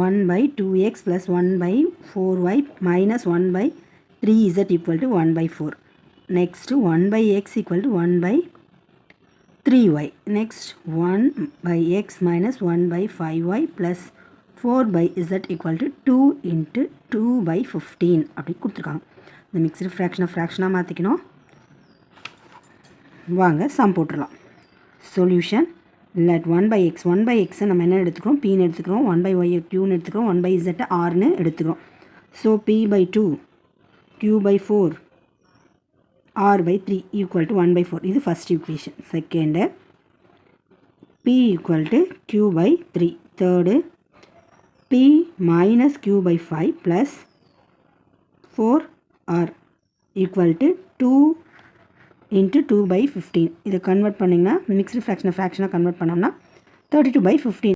1 by 2x plus 1 by 4y minus 1 by 3z equal to 1 by 4. Next 1 by x equal to 1 by 3y. Next 1 by x minus 1 by 5y plus 4 by z equal to 2 into 2 by 15 அப்படி கொடுத்துருக்காங்க. இந்த mixed ஃப்ராக்ஷனாக மாற்றிக்கணும். வாங்க some போட்டுடலாம். Solution let 1 by x நம்ம என்ன எடுத்துக்கிறோம், pன்னு எடுத்துக்கிறோம். 1 by y qன்னு எடுத்துக்கிறோம். 1 by z rன்னு எடுத்துக்கிறோம். So p by 2 q by 4 r by 3 equal to 1 by 4. இது first equation. Second p equal to q by 3. Third p minus q by 5 plus 4r equal to 2 into 2 by 15. இதை convert பண்ணிங்கன்னா mixed ஃப்ராக்ஷனாக convert பண்ணோம்னா 32 by 15.